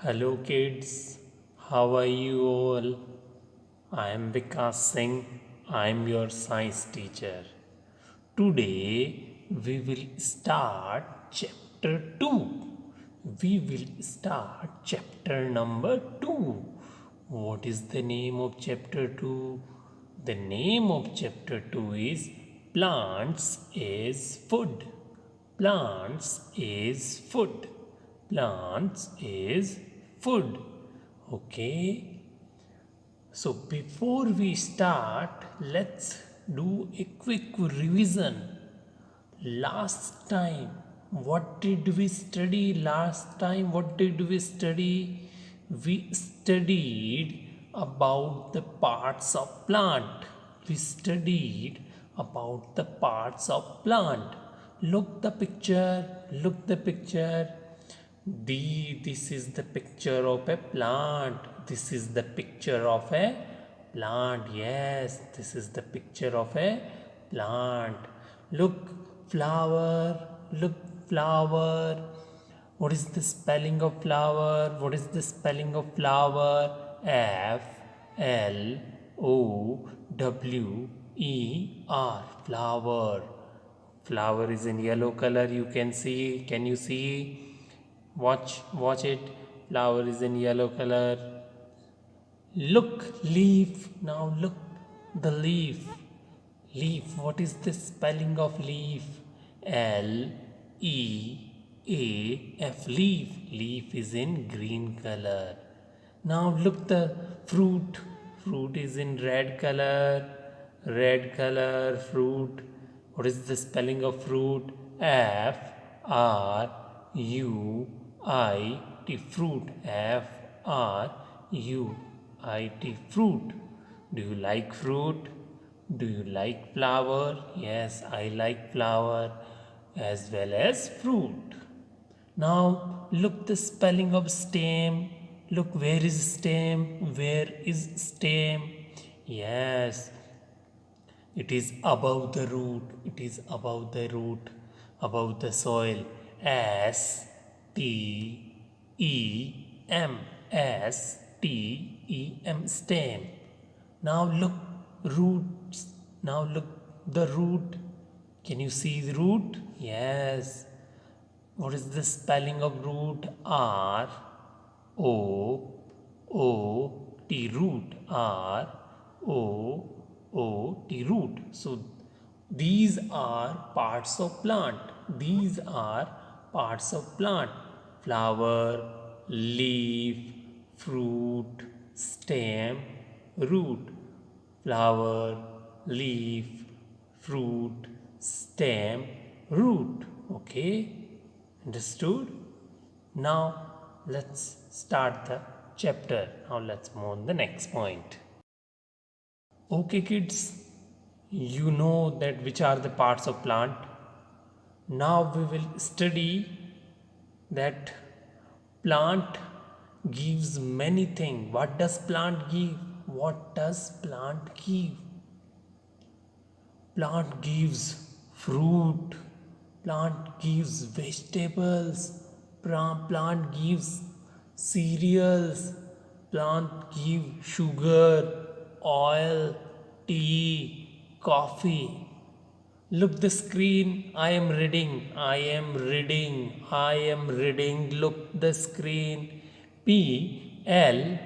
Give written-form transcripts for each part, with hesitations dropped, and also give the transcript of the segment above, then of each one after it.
Hello kids, how are you all? I am Vikas Singh. I am your science teacher. Today we will start chapter 2. We will start chapter number 2. What is the name of chapter 2? The name of chapter 2 is Plants is Food. Plants is food. Plants is food. Okay. So before we start, let's do a quick revision. Last time, what did we study? Last time, what did we study? We studied about the parts of plant. We studied about the parts of plant. Look the picture. Look the picture. This is the picture of a plant. This is the picture of a plant. Yes, this is the picture of a plant. Look, flower. Look, flower. What is the spelling of flower? What is the spelling of flower? Flower. Flower. Flower is in yellow color. You can see. Can you see? Watch it. Flower is in yellow color. Look, leaf. Now look the leaf. Leaf. What is the spelling of leaf? Leaf. Leaf is in green color. Now look the fruit. Fruit is in red color. Red color fruit. What is the spelling of fruit? Fruit. Fruit. Do you like fruit? Do you like flower? Yes, I like flower as well as fruit. Now look the spelling of stem. Look, where is stem? Where is stem? Yes, it is above the root. It is above the root, above the soil. STEM. STEM. Stem. Now look roots. Now look the root. Can you see the root? Yes. What is the spelling of root? R-O-O-T. Root. R-O-O-T. Root. So these are parts of plant. These are parts of plant. Flower, leaf, fruit, stem, root. Flower, leaf, fruit, stem, root. Okay, understood? Now let's start the chapter. Now let's move on the next point. Okay, kids, you know that which are the parts of plant. Now we will study that plant gives many things. What does plant give? What does plant give? Plant gives fruit. Plant gives vegetables. Plant gives cereals. Plant gives sugar, oil, tea, coffee. Look the screen. I am reading. I am reading. I am reading. Look the screen. Plants.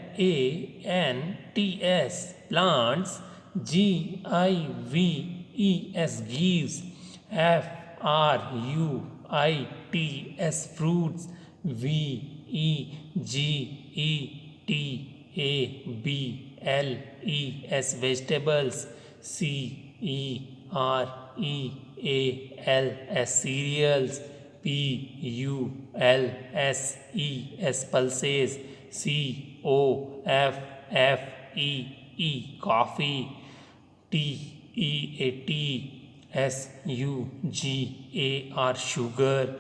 Plants. Gives. Gives. Fruits. Fruits. Vegetables. Cereals. Pulses. Coffee. Sugar.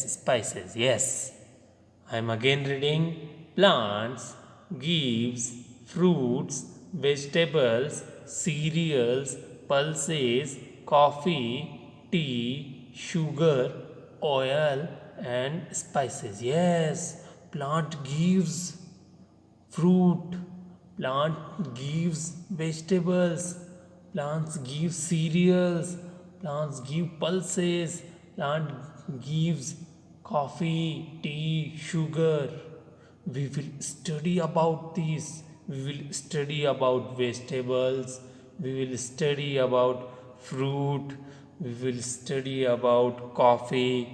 Spices. Yes, I am again reading. Plants gives fruits, vegetables, cereals, pulses, coffee, tea, sugar, oil, and spices. Yes, plant gives fruit, plant gives vegetables, plants give cereals, plants give pulses, plant gives coffee, tea, sugar. We will study about this. We will study about vegetables. We will study about fruit. We will study about coffee.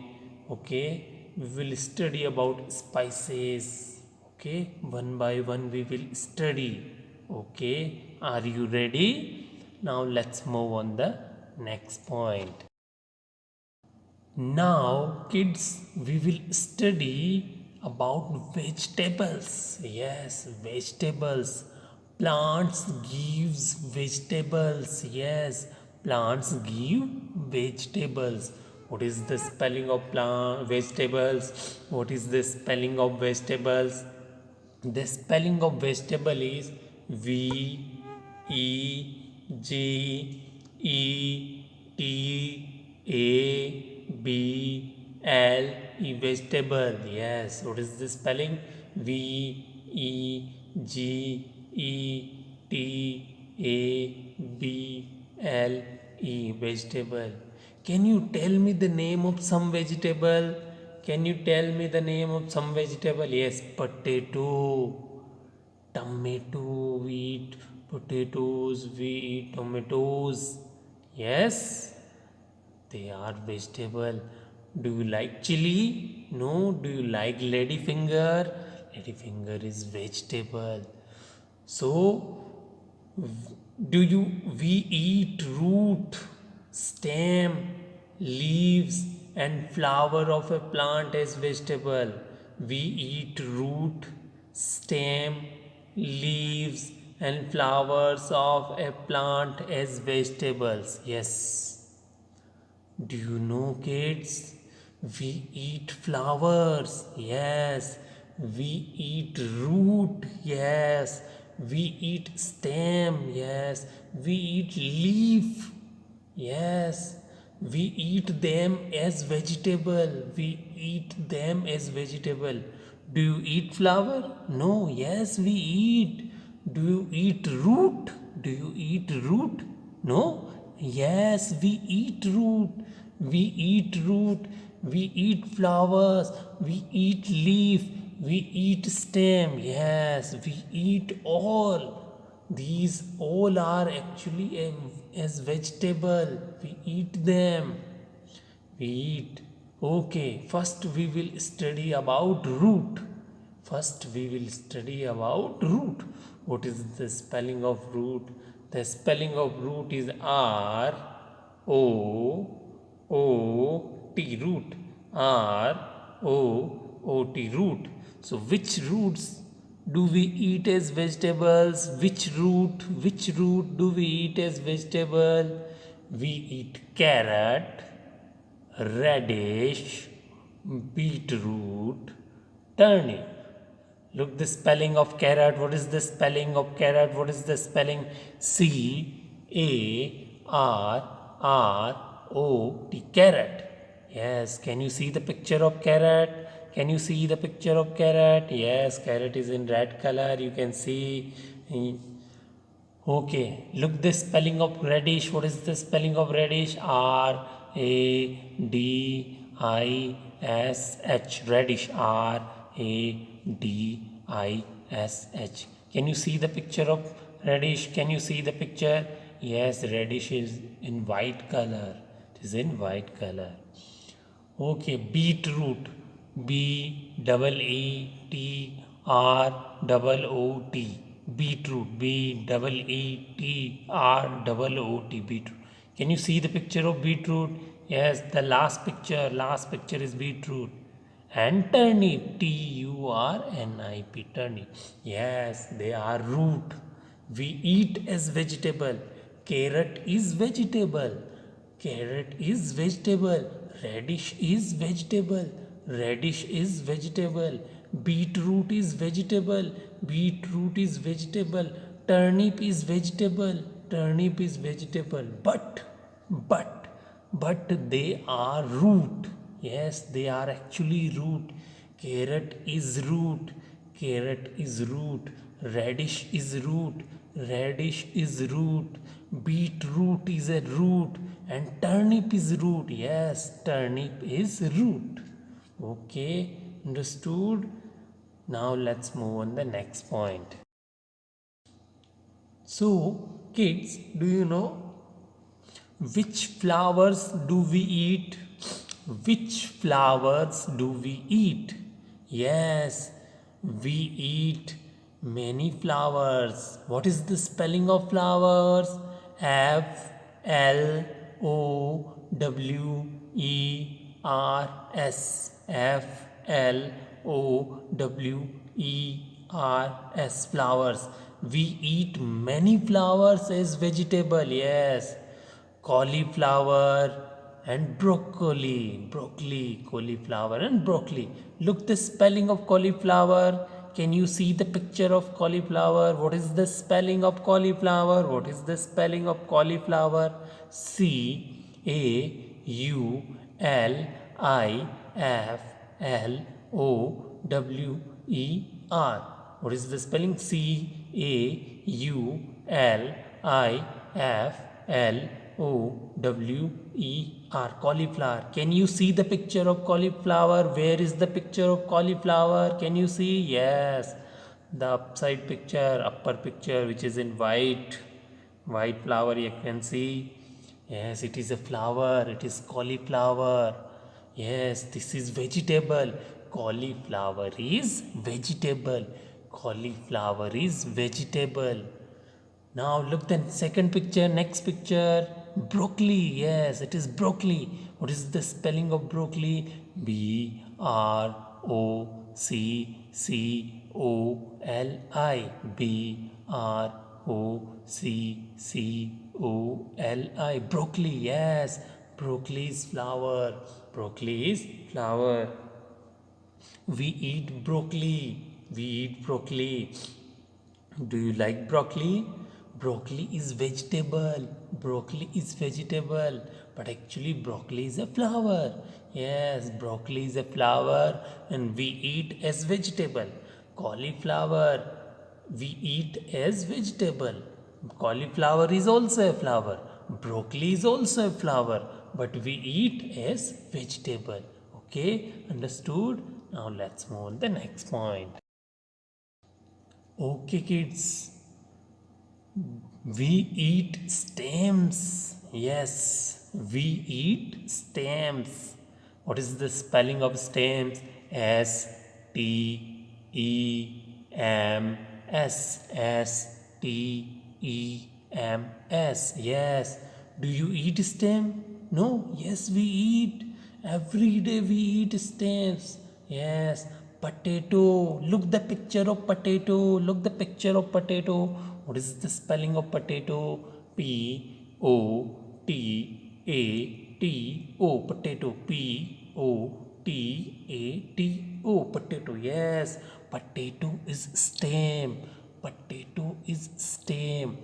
Okay. We will study about spices. Okay. One by one we will study. Okay. Are you ready? Now let's move on the next point. Now, kids, we will study about vegetables. Yes, vegetables. Plants gives vegetables. Yes, plants give vegetables. What is the spelling of plant vegetables? What is the spelling of vegetables? The spelling of vegetable is V E G E T A B L E, vegetable. Yes, what is the spelling? V E G E T A B L E, vegetable. Can you tell me the name of some vegetable? Can you tell me the name of some vegetable? Yes, potato, tomato, we eat potatoes, we eat tomatoes. Yes, they are vegetable. Do you like chili? No. Do you like ladyfinger? Ladyfinger is vegetable. So, do you we eat root, stem, leaves and flower of a plant as vegetable? We eat root, stem, leaves and flowers of a plant as vegetables. Yes. Do you know, kids? We eat flowers. Yes. We eat root. Yes. We eat stem. Yes. We eat leaf. Yes. We eat them as vegetable. We eat them as vegetable. Do you eat flower? No. Yes, we eat. Do you eat root? Do you eat root? No. Yes, we eat root. We eat root. We eat flowers. We eat leaf. We eat stem. Yes, we eat all. These all are actually as vegetable. We eat them. We eat. Okay, first we will study about root. First we will study about root. What is the spelling of root? The spelling of root is R O O T, root. R O O T, root. So which roots do we eat as vegetables? Which root do we eat as vegetable? We eat carrot, radish, beetroot, turnip. Look the spelling of carrot. What is the spelling of carrot? What is the spelling? C-A-R-R-O-T, carrot. Yes, can you see the picture of carrot? Can you see the picture of carrot? Yes, carrot is in red color. You can see. Okay, look the spelling of radish. What is the spelling of radish? R A D I S H, radish. R A D I S H. Can you see the picture of radish? Can you see the picture? Yes, radish is in white color. It is in white color. Okay, beetroot. B double E T R double O T. Beetroot. B double E T R double O T. Beetroot. Can you see the picture of beetroot? Yes, the last picture. Last picture is beetroot. And turnip. T U R N I P. Turnip. Yes, they are root. We eat as vegetable. Carrot is vegetable. Carrot is vegetable. Radish is vegetable. Radish is vegetable. Beetroot is vegetable. Beetroot is vegetable. Turnip is vegetable. Turnip is vegetable. But but they are root. Yes, they are actually root. Carrot is root. Carrot is root. Radish is root. Radish is root. Beetroot is a root. And turnip is root. Yes, turnip is root. Okay, understood? Now let's move on the next point. So, kids, do you know which flowers do we eat? Which flowers do we eat? Yes, we eat many flowers. What is the spelling of flowers? F L O W E R S. F L O W E R S. Flowers. We eat many flowers as vegetable. Yes, cauliflower and broccoli, cauliflower and broccoli. Look the spelling of cauliflower. Can you see the picture of cauliflower? What is the spelling of cauliflower? What is the spelling of cauliflower? Cauliflower. What is the spelling? Cauliflower. Cauliflower. Can you see the picture of cauliflower? Where is the picture of cauliflower? Can you see? Yes, the upside picture, upper picture, which is in white. White flower you can see. Yes, it is a flower. It is cauliflower. Yes, this is vegetable. Cauliflower is vegetable. Cauliflower is vegetable. Now look the second picture, next picture. Broccoli. Yes, it is broccoli. What is the spelling of broccoli? Broccoli. Broccoli. Broccoli. Yes, broccoli is flower. Broccoli is flower. We eat broccoli. We eat broccoli. Do you like broccoli? Broccoli is vegetable. Broccoli is vegetable. But actually, broccoli is a flower. Yes, broccoli is a flower and we eat as vegetable. Cauliflower, we eat as vegetable. Cauliflower is also a flower. Broccoli is also a flower. But we eat as vegetable. Okay, understood? Now let's move on the next point. Okay, kids, we eat stems. Yes, we eat stems. What is the spelling of stems? S-T-E-M-S. S-T-E-M-S. Yes. Do you eat stem? No. Yes, we eat. Every day we eat stems. Yes. Potato. Look the picture of potato. Look the picture of potato. What is the spelling of potato? P-O-T-A-T-O. Potato. P-O-T-A-T-O. Potato. Yes. Potato is stem. Potato is stem.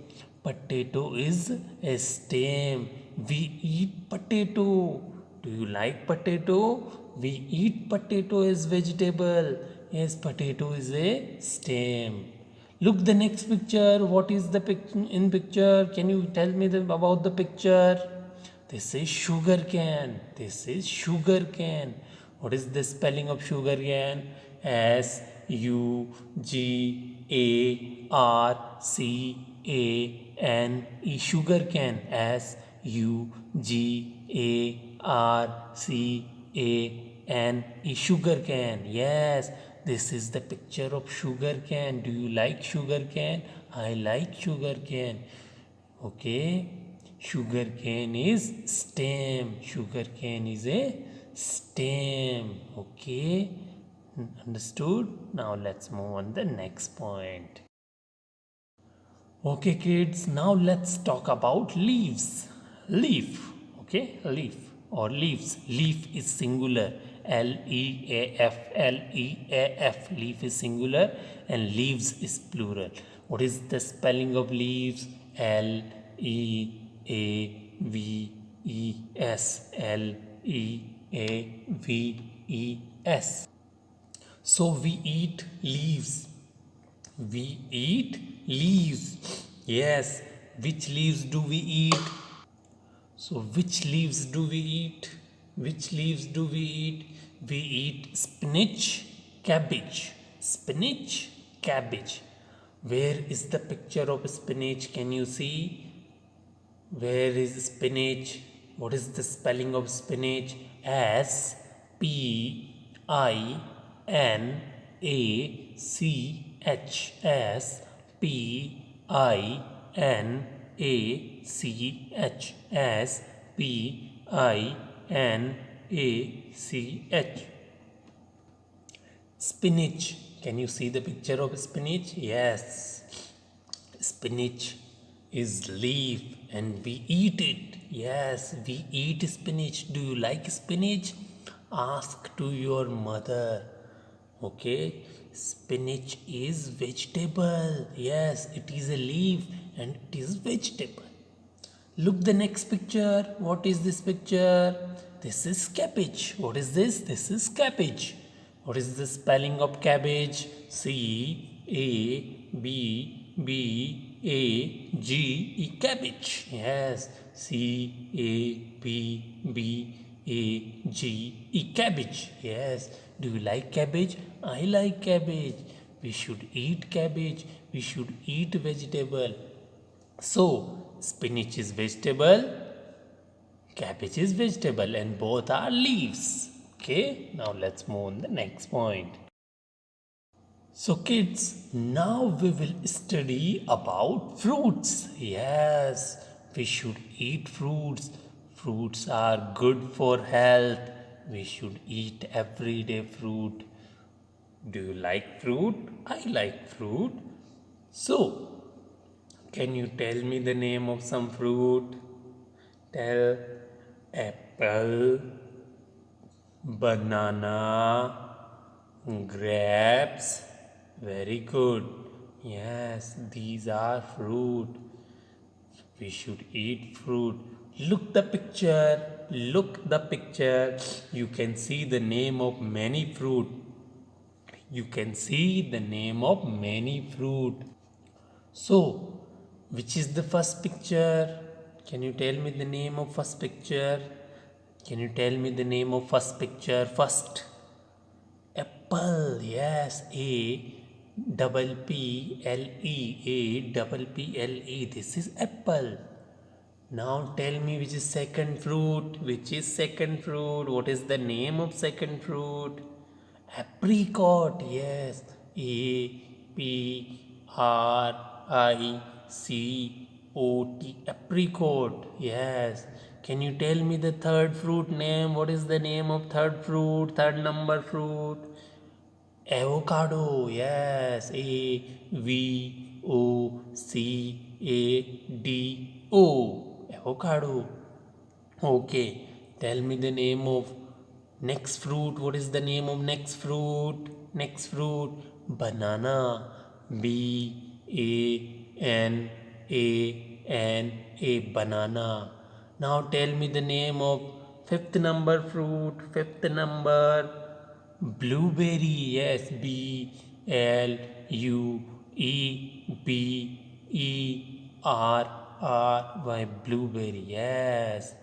Potato is a stem. We eat potato. Do you like potato? We eat potato as vegetable. Yes, potato is a stem. Look the next picture. What is the in picture? Can you tell me about the picture? This is sugar cane. This is sugar cane. What is the spelling of sugar cane? S-U-G-A-R-C-A-N-E. Sugar cane. S-U-G-A-R-C-A-N-E. Sugar cane. Yes, this is the picture of sugar cane. Do you like sugar cane? I like sugar cane. Okay, sugar cane is stem. Sugar cane is a stem. Okay, understood? Now let's move on the next point. Okay, kids, now let's talk about leaves. Leaf. Okay, leaf or leaves. Leaf is singular. L-E-A-F. L-E-A-F. Leaf is singular and leaves is plural. What is the spelling of leaves? L-E-A-V-E-S. E S L E A V E S. So we eat leaves. We eat leaves. Yes. Which leaves do we eat? So which leaves do we eat? Which leaves do we eat? We eat spinach, cabbage. Spinach, cabbage. Where is the picture of spinach? Can you see? Where is spinach? What is the spelling of spinach? S P I N A C H. S P I N A C H. S P I N A C H. Spinach. Can you see the picture of spinach? Yes. Spinach is leaf and we eat it. Yes, we eat spinach. Do you like spinach? Ask to your mother. Okay, spinach is vegetable. Yes, it is a leaf and it is vegetable. Look the next picture. What is this picture? This is cabbage. What is this? This is cabbage. What is the spelling of cabbage? C A B B A G E, cabbage. Yes, C A B B A G E, cabbage. Yes. Do you like cabbage? I like cabbage. We should eat cabbage. We should eat vegetable. So, spinach is vegetable, cabbage is vegetable, and both are leaves. Okay, now let's move on the next point. So, kids, now we will study about fruits. Yes, we should eat fruits. Fruits are good for health. We should eat everyday fruit. Do you like fruit? I like fruit. So, can you tell me the name of some fruit? Tell apple, banana, grapes. Very good. Yes, these are fruit. We should eat fruit. Look the picture. Look the picture. You can see the name of many fruit. You can see the name of many fruit. So, which is the first picture? Can you tell me the name of first picture? Can you tell me the name of first picture? First, apple. Yes, A double P L E. A double P L E. This is apple. Now tell me which is second fruit. Which is second fruit? What is the name of second fruit? Apricot. Yes. A P R I C O T. Apricot. Yes. Can you tell me the third fruit name? What is the name of third fruit? Third number fruit? Avocado. Yes. A V O C A D O. Avocado. Okay. Tell me the name of next fruit. What is the name of next fruit? Next fruit. Banana. B A N A N A. Banana. Now tell me the name of fifth number fruit. Fifth number. Blueberry. Yes. B L U E B E R R Y. Blueberry. Yes.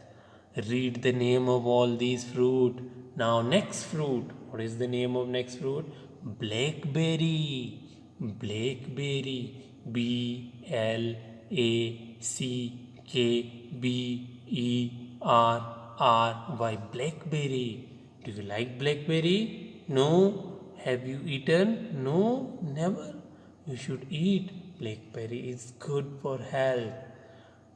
Read the name of all these fruit. Now next fruit. What is the name of next fruit? Blackberry. Blackberry. B L A C K B E R R Y. Blackberry. Do you like blackberry? No. Have you eaten? No, never. You should eat. Blackberry is good for health.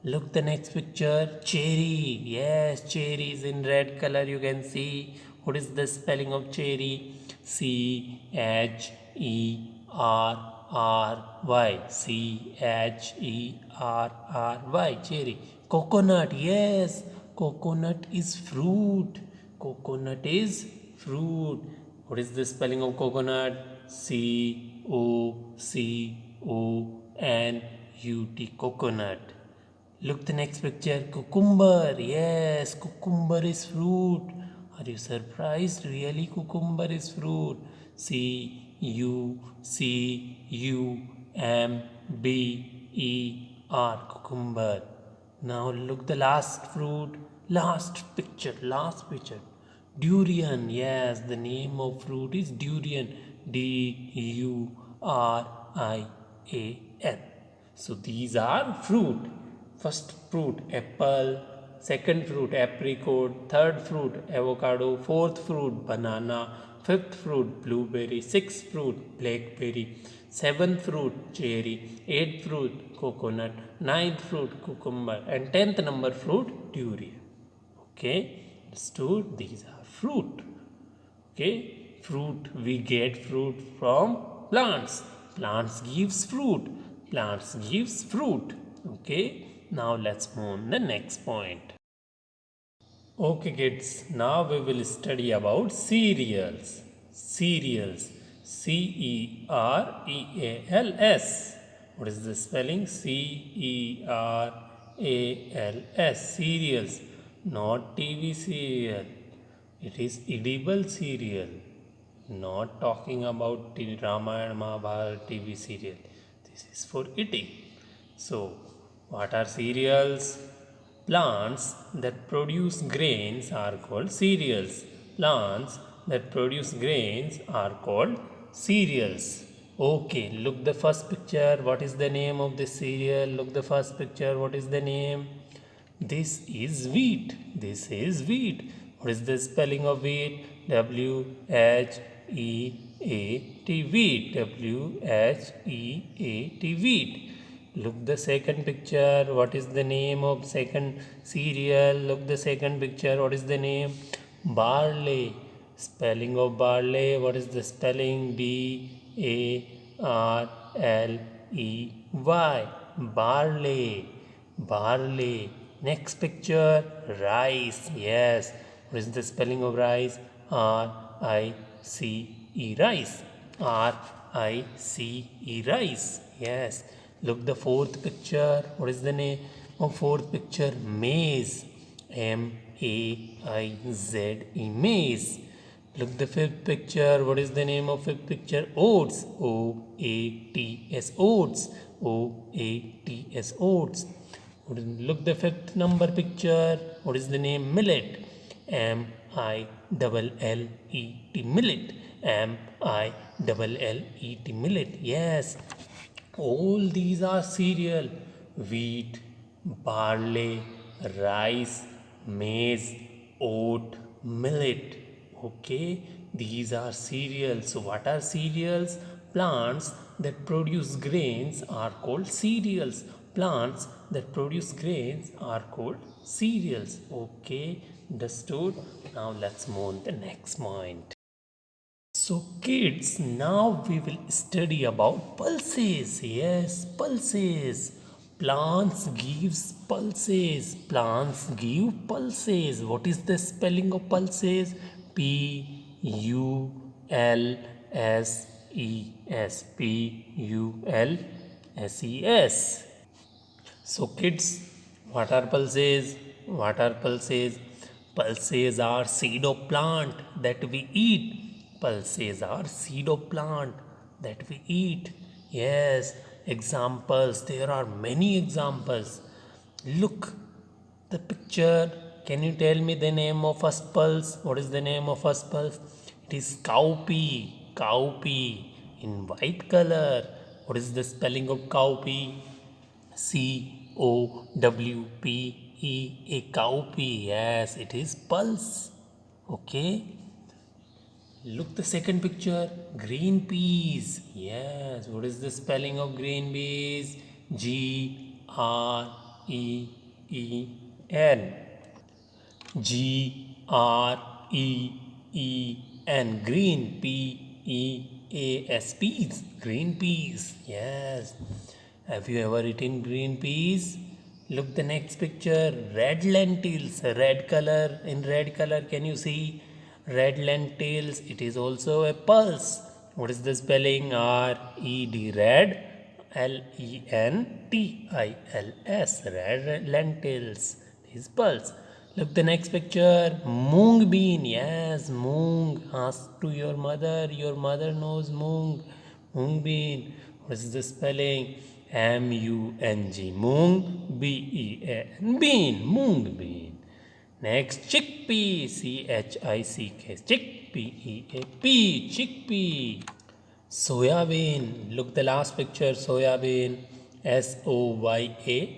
Look the next picture. Cherry. Yes, cherry is in red color. You can see. What is the spelling of cherry? C H E R R Y. C H E R R Y. Cherry. Coconut. Yes, coconut is fruit. Coconut is fruit. What is the spelling of coconut? C O C O N U T. Coconut. Look the next picture. Cucumber. Yes, cucumber is fruit. Are you surprised? Really, cucumber is fruit. Cucumber. Cucumber. Now look the last fruit. Last picture. Last picture. Durian. Yes, the name of fruit is durian. Durian. So these are fruit. First fruit apple, second fruit apricot, third fruit avocado, fourth fruit banana, fifth fruit blueberry, sixth fruit blackberry, seventh fruit cherry, eighth fruit coconut, ninth fruit cucumber, and tenth number fruit durian. Okay, understood? These are fruit. Okay, fruit, we get fruit from plants. Plants gives fruit. Plants gives fruit. Okay, now let's move on the next point. Okay kids, now we will study about cereals. Cereals. Cereals. What is the spelling? Cereals. Cereals. Not TV cereal. It is edible cereal. Not talking about Ramayana Mahabharata TV serial. This is for eating. So, what are cereals? Plants that produce grains are called cereals. Plants that produce grains are called cereals. Okay, look the first picture. What is the name of the cereal? Look the first picture. What is the name? This is wheat. This is wheat. What is the spelling of wheat? Wheat. Wheat. Wheat. Look the second picture. What is the name of second cereal? Look the second picture. What is the name? Barley. Spelling of barley. What is the spelling? Barley. Barley. Barley. Next picture, rice. Yes. What is the spelling of rice? Rice. Rice. Rice. Yes. Look the fourth picture. What is the name of fourth picture? Maize. Maize. Maize. Look the fifth picture. What is the name of fifth picture? Oats. Oats. Oats. Oats. Oats. Look the fifth number picture. What is the name? Millet. Millet. Millet. Millet. Yes. All these are cereal. Wheat, barley, rice, maize, oat, millet. Okay, these are cereals. So, what are cereals? Plants that produce grains are called cereals. Plants that produce grains are called cereals. Okay, understood? Now, let's move on to the next point. So kids, now we will study about pulses. Yes, pulses. Plants gives pulses. Plants give pulses. What is the spelling of pulses? Pulses. Pulses. So kids, what are pulses? What are pulses? Pulses are seed of plant that we eat. Pulses are seed of plant that we eat. Yes, examples. There are many examples. Look, the picture. Can you tell me the name of first pulse? What is the name of first pulse? It is cowpea. Cowpea in white color. What is the spelling of cowpea? Cowpea. A cowpea. Yes, it is pulse. Okay. Look the second picture. Green peas. Yes. What is the spelling of green peas? Green. Green. Green. Peas. Green peas. Yes. Have you ever eaten green peas? Look the next picture. Red lentils. Red color. In red color, can you see? Red lentils. It is also a pulse. What is the spelling? Red. lentils, red lentils. These pulse. Look the next picture. Moong bean. Yes, moong. Ask to your mother. Your mother knows moong. Moong bean. What is the spelling? M-U-N-G. Moong. B-E-A-N. Bean. Moong bean. Next, chickpea. C-H-I-C-K. Chickpea. Chickpea. Soya bean. Look the last picture. Soya bean. Soyabean.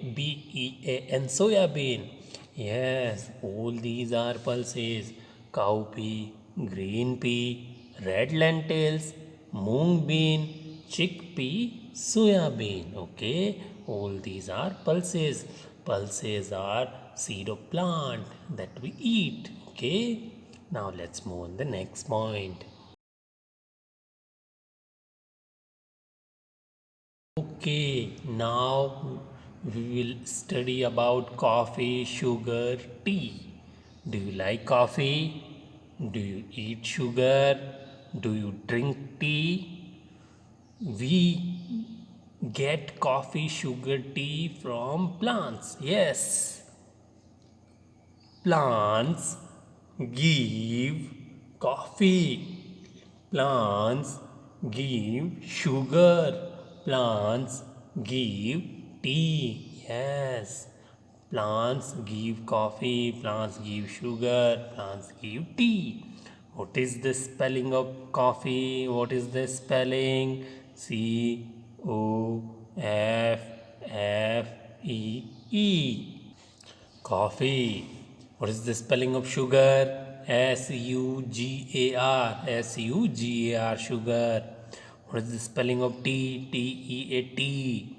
Soya bean. Yes, all these are pulses. Cowpea, green pea, red lentils, moong bean, chickpea, soya bean. Okay, all these are pulses. Pulses are seed of plant that we eat. Okay, now let's move on the next point. Okay, now we will study about coffee, sugar, tea. Do you like coffee? Do you eat sugar? Do you drink tea? We get coffee, sugar, tea from plants. Yes, plants give coffee. Plants give sugar. Plants give tea. Yes. Plants give coffee. Plants give sugar. Plants give tea. What is the spelling of coffee? What is the spelling? Coffee. Coffee. What is the spelling of sugar? Sugar. Sugar. What is the spelling of tea? Tea.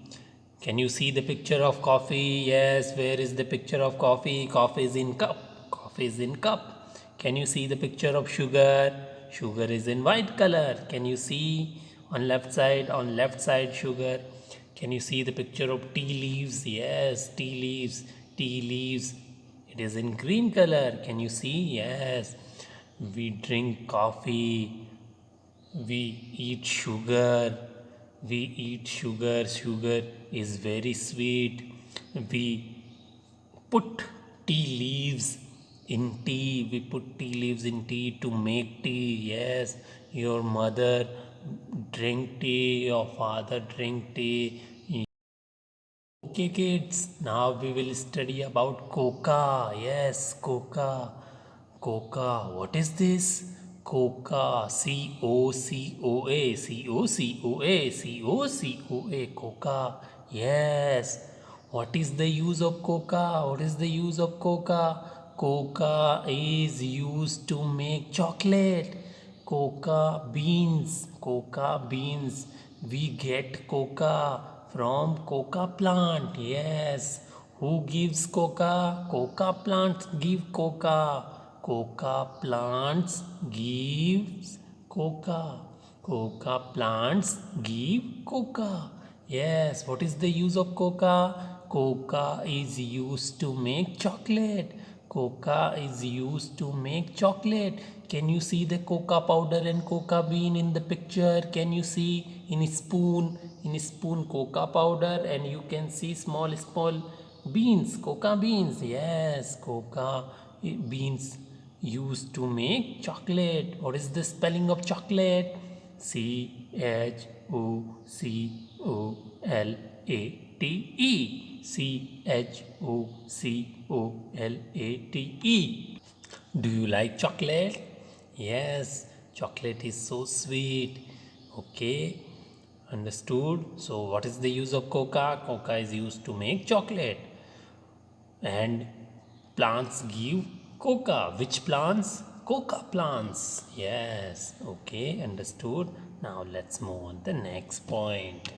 Can you see the picture of coffee? Yes. Where is the picture of coffee? Coffee is in cup. Coffee is in cup. Can you see the picture of sugar? Sugar is in white color. Can you see on left side? On left side, sugar. Can you see the picture of tea leaves? Yes, tea leaves. Tea leaves. It is in green color. Can you see? Yes. We drink coffee. We eat sugar. We eat sugar. Sugar is very sweet. We put tea leaves in tea. We put tea leaves in tea to make tea. Yes, your mother drink tea, your father drink tea. Okay, kids, now we will study about coca. Yes, coca. Coca. What is this? Coca. Coca. Coca. Yes. What is the use of coca? What is the use of coca? Coca is used to make chocolate. Coca beans. Coca beans. We get coca from coca plant. Yes. Who gives coca? Coca plants give coca. Coca plants gives coca. Coca plants give coca. Yes. What is the use of coca? Coca is used to make chocolate. Coca is used to make chocolate. Can you see the coca powder and coca bean in the picture? Can you see in a spoon? In a spoon coca powder, and you can see small beans, coca beans. Yes, coca beans used to make chocolate. What is the spelling of chocolate? Chocolate. Chocolate. Do you like chocolate? Yes, chocolate is so sweet. Okay, understood. So, what is the use of coca? Coca is used to make chocolate, and plants give coca. Which plants? Coca plants. Yes, okay, understood. Now, let's move on the next point.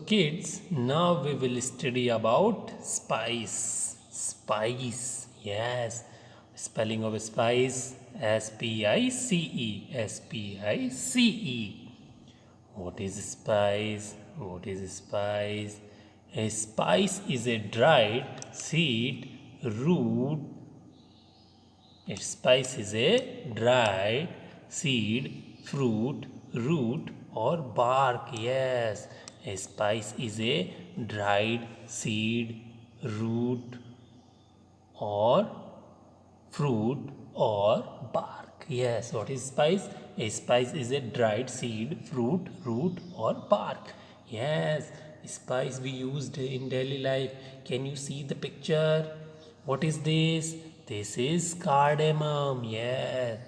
Kids, now we will study about spice. Spice, yes. Spelling of spice, S-P-I-C-E. S-P-I-C-E. What is spice? What is spice? A spice is a dried seed, root. A spice is a dried seed, fruit, root, or bark. Yes, A spice is a dried seed, root, or fruit or bark. Yes, what is spice? A spice is a dried seed, fruit, root or bark. Yes, spice we used in daily life. Can you see the picture? What is this? This is cardamom. Yes,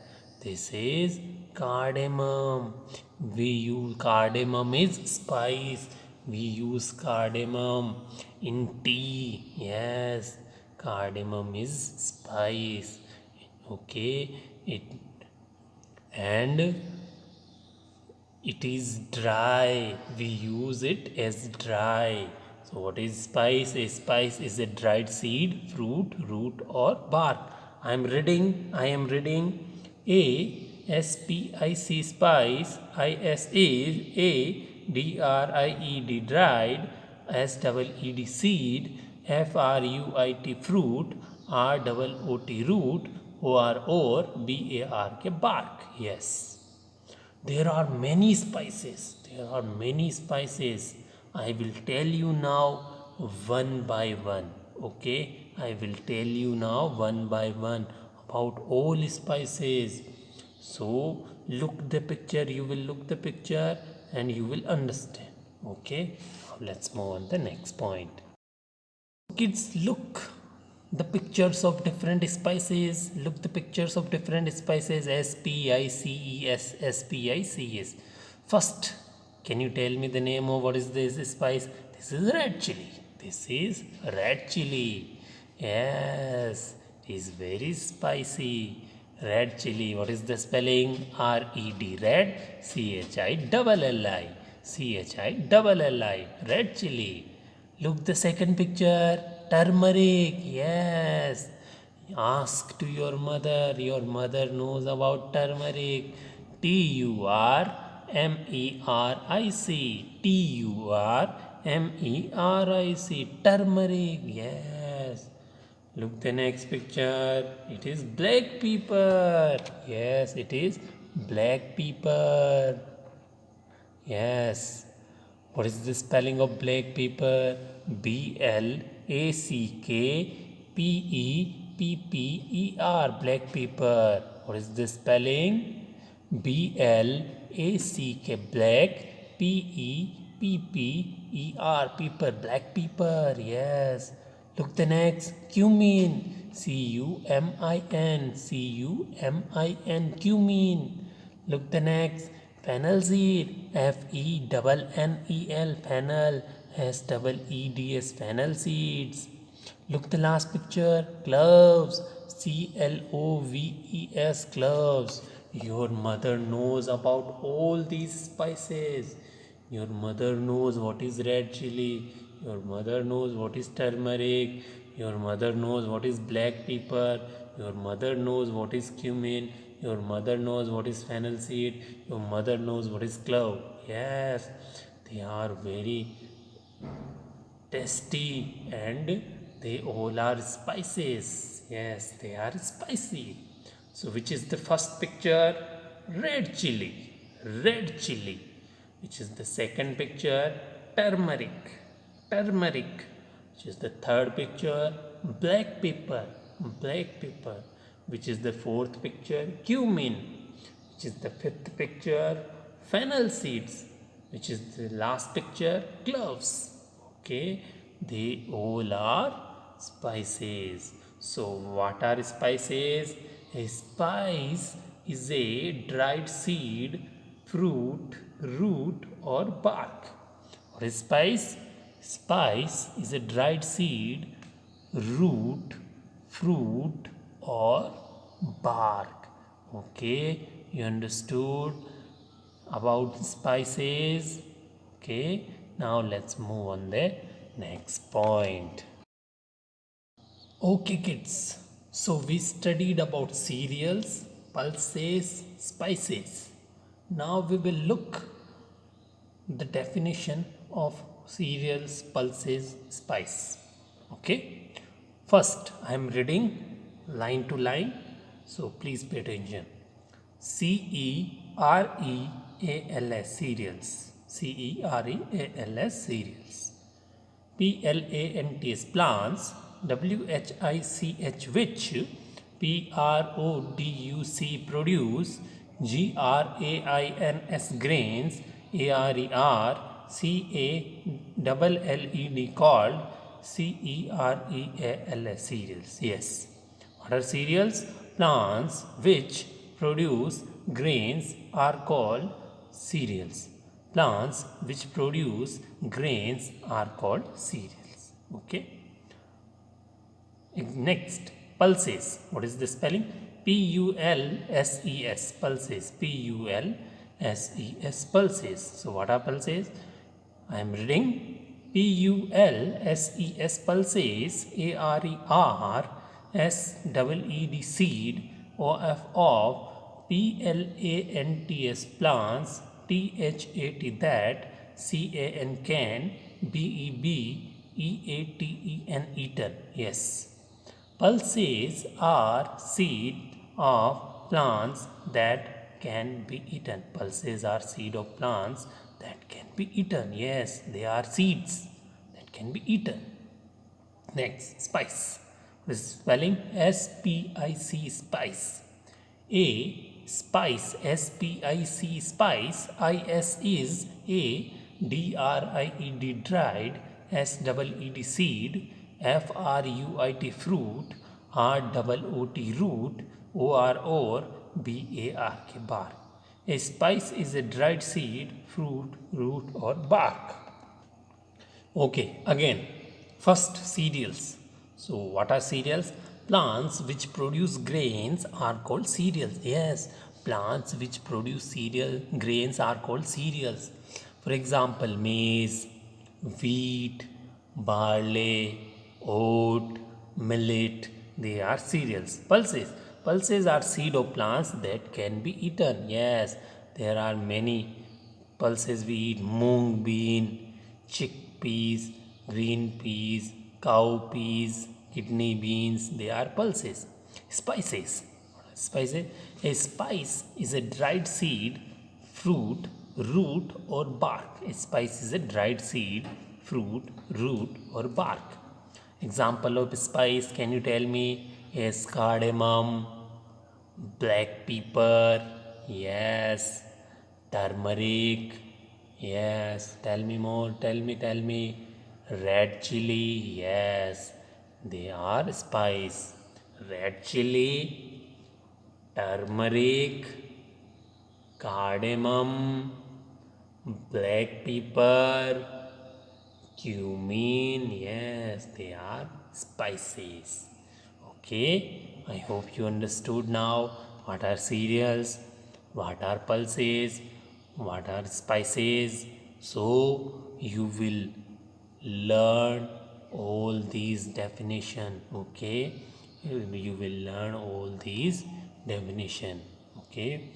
this is cardamom. We use cardamom is spice. We use cardamom in tea. Yes, cardamom is spice. Okay, it and it is dry. We use it as dry. So what is spice? A spice is a dried seed, fruit, root or bark. I am reading A-S-P-I-C spice, I-S-A-D-R-I-E-D dried, S-E-E-D seed, F-R-U-I-T fruit, R-O-O-T root, O-R-O B-A-R के bark. Yes. There are many spices. There are many spices. I will tell you now one by one. Okay, I will tell you now one by one about all spices. So look the picture. You will look the picture and you will understand. Okay, now let's move on the next point. Kids, look the pictures of different spices. Look the pictures of different spices. spices. First, can you tell me the name of what is this spice? This is red chili. This is red chili. Yes, it is very spicy. Red chili. What is the spelling? R-E-D, red. C-H-I-double-L-I. C-H-I-double-L-I. Red chili. Look the second picture. Turmeric. Yes. Ask to your mother. Your mother knows about turmeric. Turmeric. Turmeric. Turmeric. Yes. Look the next picture. It is black pepper. Yes, it is black pepper. Yes. What is the spelling of black pepper? B-L-A-C-K-P-E-P-P-E-R. Black pepper. What is the spelling? B-L-A-C-K. Black. P-E-P-P-E-R. Pepper. Black pepper. Yes. Look the next. Cumin. C-U-M-I-N. C-U-M-I-N. Cumin. Look the next. Fennel seed. F-E-N-N-E-L. Fennel. S-E-E-D-S. Fennel seeds. Look the last picture. Cloves. C-L-O-V-E-S. Cloves. Your mother knows about all these spices. Your mother knows what is red chili. Your mother knows what is turmeric. Your mother knows what is black pepper. Your mother knows what is cumin. Your mother knows what is fennel seed. Your mother knows what is clove. Yes, they are very tasty and they all are spices. Yes, they are spicy. So which is the first picture? Red chili. Red chili. Which is the second picture? Turmeric. Turmeric. Which is the third picture? Black pepper. Black pepper. Which is the fourth picture? Cumin. Which is the fifth picture? Fennel seeds. Which is the last picture? Cloves. Okay, they all are spices. So what are spices? A spice is a dried seed, fruit, root or bark. What is spice? Spice is a dried seed, root, fruit or bark. Okay, you understood about spices? Okay, now let's move on the next point. Okay kids, so we studied about cereals, pulses, spices. Now we will look the definition of cereals, pulses, spice. Okay, first I am reading line to line, so please pay attention. CEREALS, cereals. cereals, cereals. Plants, plants, which, produce, grains, grains, called, cereals. Yes. What are cereals? Plants which produce grains are called cereals. Plants which produce grains are called cereals. Okay. Next, pulses. What is the spelling? Pulses. Pulses. Pulses. Pulses. So, what are pulses? I am reading pulses. Pulses. ARER seed. Of plants. Plants. THAT that. CAN BEB eaten. Yes. Pulses are seed of plants that can be eaten. Pulses are seed of plants that can be eaten. Yes, they are seeds that can be eaten. Next, spice. This is spelling SPIC, spice. A spice, SPIC, spice. IS is a DRIED, dried. SEED, seed. FRUIT, fruit. ROOT, root. OR, BARK, bark. A spice is a dried seed, fruit, root, or bark. Okay, again, first, cereals. So, what are cereals? Plants which produce grains are called cereals. Yes, plants which produce cereal grains are called cereals. For example, maize, wheat, barley, oat, millet, they are cereals. Pulses. Pulses are seed of plants that can be eaten. Yes, there are many pulses we eat: mung bean, chickpeas, green peas, cowpeas, kidney beans. They are pulses. Spices. Spices. A spice is a dried seed, fruit, root, or bark. A spice is a dried seed, fruit, root, or bark. Example of spice, can you tell me? Yes, cardamom, black pepper, yes, turmeric, yes, tell me more, tell me, red chili, yes, they are spice. Red chili, turmeric, cardamom, black pepper, cumin, yes, they are spices. Okay, I hope you understood now what are cereals, what are pulses, what are spices. So you will learn all these definition. Okay, you will learn all these definition. Okay,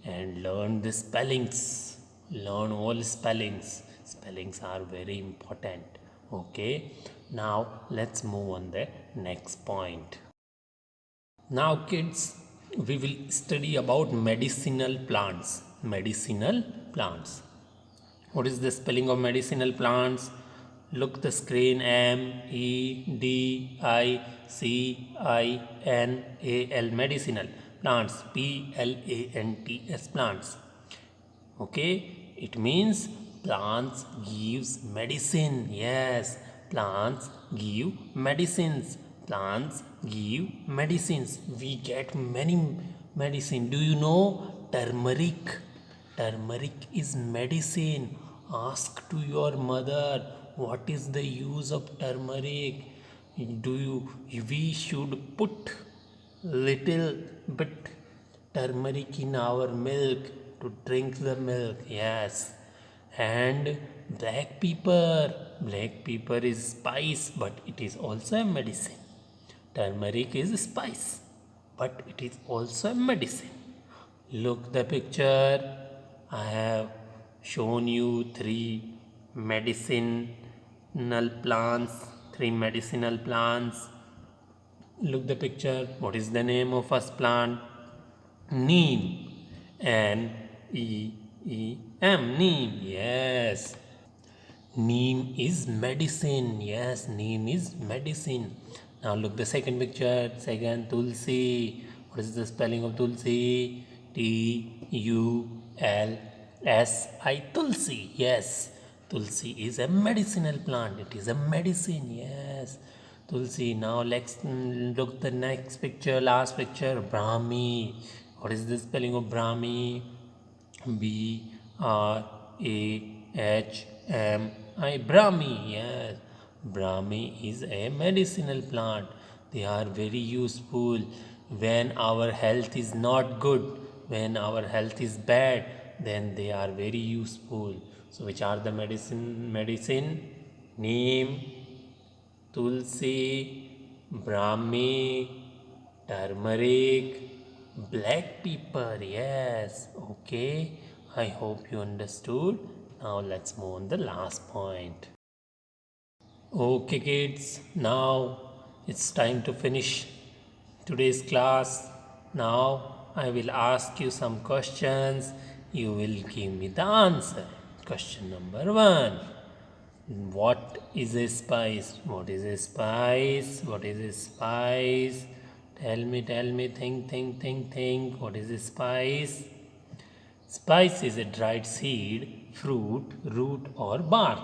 and learn the spellings. Learn all spellings. Spellings are very important. Okay, now let's move on the next point. Now, kids, we will study about medicinal plants. Medicinal plants. What is the spelling of medicinal plants? Look the screen. MEDICINAL. Medicinal plants. PLANTS. Plants. Okay, it means plants gives medicine. Yes, plants give medicines. Plants give medicines. We get many medicine. Do you know turmeric? Turmeric is medicine. Ask to your mother what is the use of turmeric. Do you? We should put little bit turmeric in our milk to drink the milk. Yes, and black pepper. Black pepper is spice, but it is also a medicine. Turmeric is spice, but it is also a medicine. Look the picture. I have shown you medicinal plants. Three medicinal plants. Look the picture. What is the name of first plant? Neem. Neem. Neem. Yes. Neem is medicine. Yes, neem is medicine. Now look the second picture. Second, tulsi. What is the spelling of tulsi? Tulsi. Tulsi. Yes. Tulsi is a medicinal plant. It is a medicine. Yes. Tulsi. Now let's look the next picture. Last picture. Brahmi. What is the spelling of Brahmi? Brahmi. Brahmi, yes. Brahmi is a medicinal plant. They are very useful when our health is not good, when our health is bad, then they are very useful. So which are the medicine? Neem, tulsi, Brahmi, turmeric, black pepper. Yes, okay. I hope you understood. Now let's move on the last point. Okay, kids, now it's time to finish today's class. Now I will ask you some questions. You will give me the answer. Question number one. What is a spice? What is a spice? What is a spice? Tell me, think. What is a spice? Spice is a dried seed, fruit, root, or bark.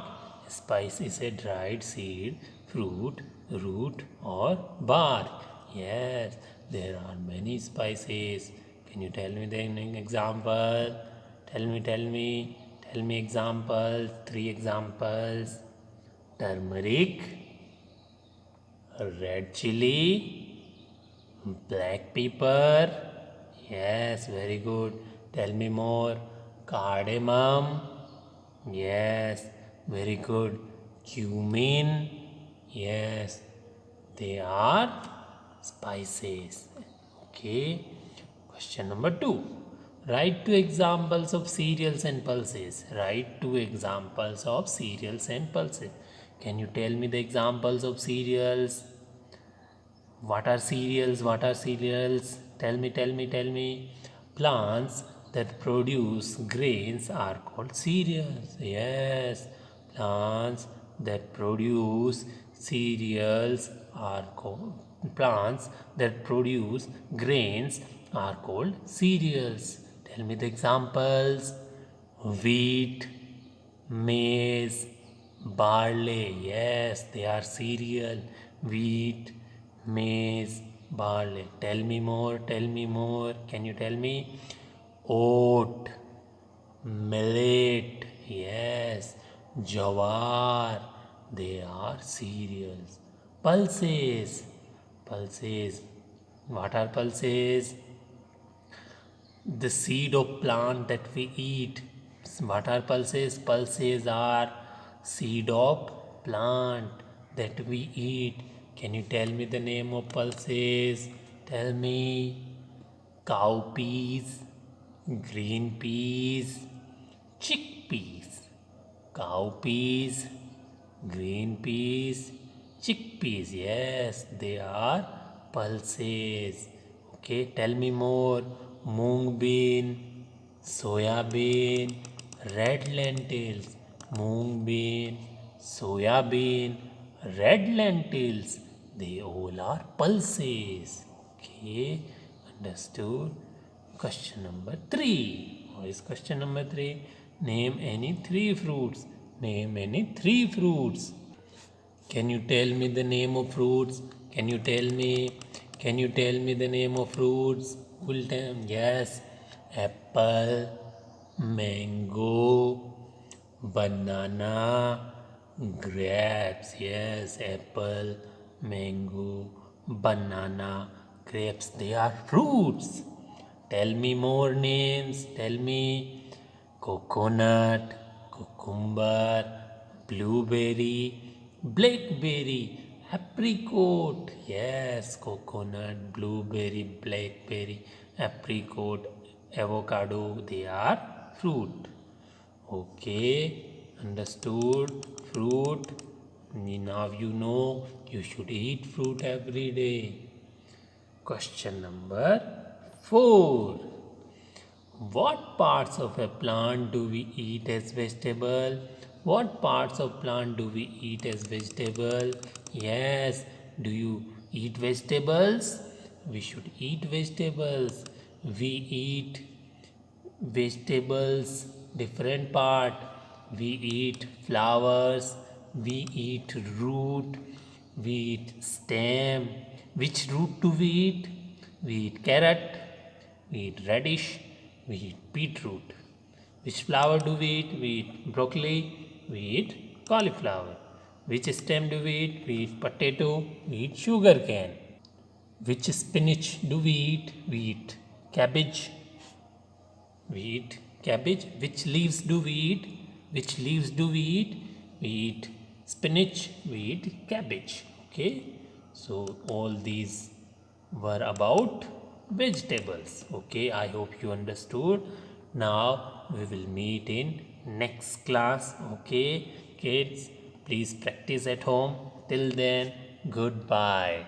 Spice is a dried seed, fruit, root, or bark. Yes, there are many spices. Can you tell me the example? Tell me examples. Three examples. Turmeric, red chili, black pepper. Yes, very good. Tell me more. Cardamom. Yes, very good. Cumin. Yes, they are spices. Okay. Question number two. Write two examples of cereals and pulses. Write two examples of cereals and pulses. Can you tell me the examples of cereals? What are cereals? What are cereals? Tell me. Plants that produce grains are called cereals. Yes, plants that produce cereals are called plants that produce grains are called cereals. Tell me the examples. Wheat, maize, barley. Yes, they are cereal. Wheat, maize, barley. Tell me more. Tell me more. Can you tell me? Oat, millet. Yes, jawar. They are cereals. Pulses. Pulses. What are pulses? The seed of plant that we eat. What are pulses? Pulses are seed of plant that we eat. Can you tell me the name of pulses? Tell me. Cowpeas, green peas, chickpeas. Cowpeas, green peas, chickpeas. Yes, they are pulses. Okay, tell me more. Moong bean, soya bean, red lentils. Moong bean, soya bean, red lentils. They all are pulses. Okay, understood? Question number three. What is question number three? Name any three fruits. Name any three fruits. Can you tell me the name of fruits? Can you tell me? Can you tell me the name of fruits? Will tell. Yes. Apple, mango, banana, grapes. Yes. Apple, mango, banana, grapes. They are fruits. Tell me more names. Tell me. Coconut, cucumber, blueberry, blackberry, apricot. Yes, coconut, blueberry, blackberry, apricot, avocado. They are fruit. Okay, understood. Fruit. Now you know you should eat fruit every day. Question number 4. What parts of a plant do we eat as vegetable? What parts of plant do we eat as vegetable? Yes, do you eat vegetables? We should eat vegetables. We eat vegetables, different part. We eat flowers, we eat root, we eat stem. Which root do we eat? We eat carrot, we eat radish, we eat beetroot. Which flower do we eat? We eat broccoli, we eat cauliflower. Which stem do we eat? We eat potato, we eat sugar cane. Which spinach do we eat? We eat cabbage, we eat cabbage. Which leaves do we eat? Which leaves do we eat? We eat spinach, we eat cabbage. Okay, so all these were about vegetables. Okay, I hope you understood. Now we will meet in next class. Okay kids, please practice at home. Till then, goodbye.